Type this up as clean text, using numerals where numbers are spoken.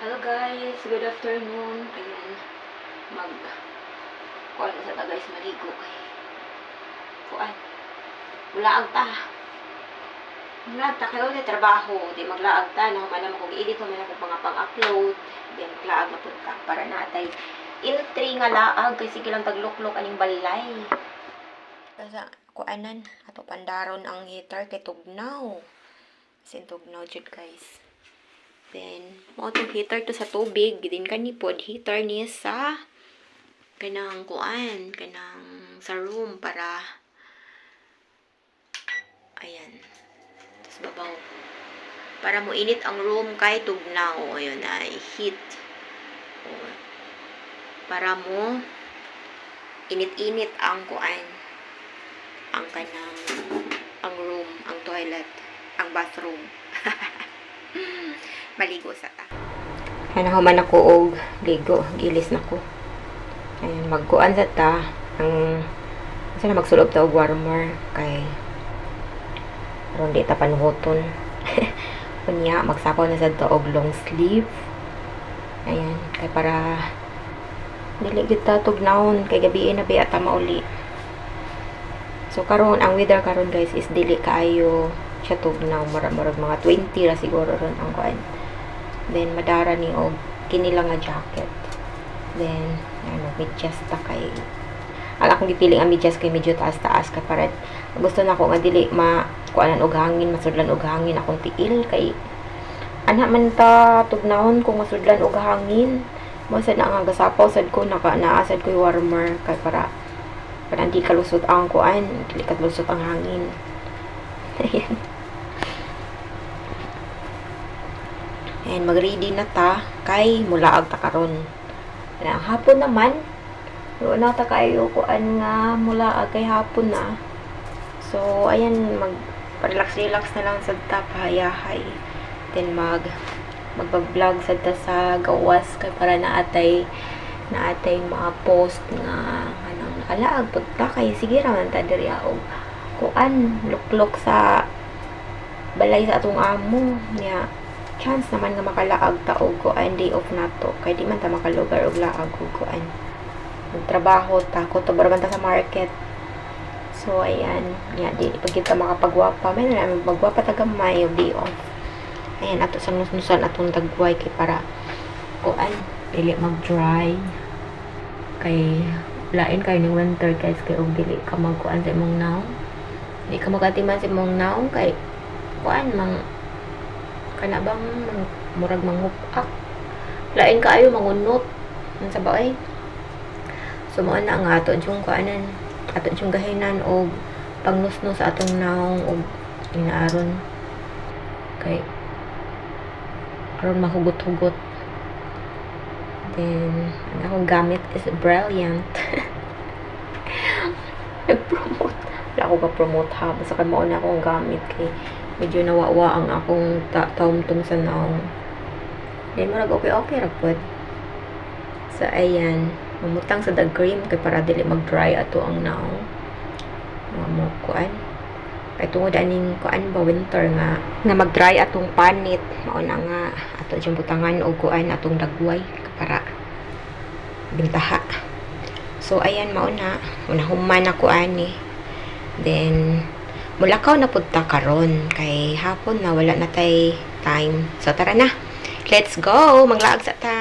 Hello guys, good afternoon. Ayan, kuan na sa ta guys, maligo kay kuan. Mulaag ta. Mulaag ta kayo na trabaho, di maglaag ta na man mo kog edit man ako pang-upload. Then maglaag na pud ta para natay entry nga laag kay sige lang tagluklok aning balay. Kasi kuanan ato pandaron ang heater kay tugnaw. Sin tugnaw jud guys. Then, mo itong heater to sa tubig. Din kanipod, heater niya sa kanang kuan, kanang sa room para ayan. Tapos babaw. Para mo init ang room kay tugnaw. Ayun ay heat. O, para mo init-init ang kuan. Ang kanang ang room, ang toilet, ang bathroom. Maligo sa ta. Hanahuman ako og ligo, gilis na ko. Ayan, magkuan sa ta. Kasi na magsulob ta og warmer kay aron di ta panuhoton. Kunya magsapaw na sa ta og long sleeve. Ayan, kay para dili gyud ta tugnawon kay gabi na biya ta mauli. So karon ang weather karon guys is dili kaayo siya tugnaw, murag mga 20 ra siguro ron ang kuan. Then madara ni og kini lang nga jacket. Then ano, medyas ta kay akong gipiling ang medyas kay medyo taas-taas kay para gusto na ko nga dili kuanan og hangin, masudlan og hangin akong tiil kay ana man ta tugnawon kung masudlan og hangin. Mo sad na nga gasapaw sad ko naasad ko warmer kay para hindi kalusot ang kuan, dili kalusot ang hangin. Ayan. And mag-ready na ta kay mulaag ta karon. Ang hapon naman, wala na ta kayo kuan nga mulaag kay hapon na. So ayan, mag-relax na lang sad ta pahayahay. Then mag-vlog sad ta sa gawas kay para naatay mga post nga anong nakalaag pud ta kay sige ra man ta diri og kuan luklok sa balay sa atong amo niya. Chance naman nga makalaag ta og kuan day off nato kay di man ta makalugar og laag og kuan magtrabaho ta ko to man ta sa market. So ayan niya di pag kita makapagwapa may na magwapa ta gamay og day off. Ayan ato sa nusnusan atong dagway kay para kuan dili mag-dry kay lain kayo ng winter guys kay og dili ka magkuan sa imong naw. Di ka magatiman sa imong naw kay kuan mang kana bang murag mangupak lain kaayo mangunot sa baay. So mo na nga ato yung kuanan ato yung gahinan og pangnusnos sa atong naong og inaaron kay aron mahugot-hugot. Then ang akong gamit is brilliant. Nag-promote wala ko ka-promote ha basta kay mao na akong gamit kay medyo nawawa ang akong taumtong sa naong. Then murag okay ra pud. So ayan, mamutang sa dag cream kay para dili mag-dry ato ang naong. Mo kuan. Kay tungod aning kuan ba winter nga mag-dry atong panit, mao na nga ato jung butangan og kuan atong dagway para bintaha. So ayan mao na human ako ani. Then mulakaw na pud ta karon kay hapon na wala na tay time. So tara na. Let's go maglaag sa ta.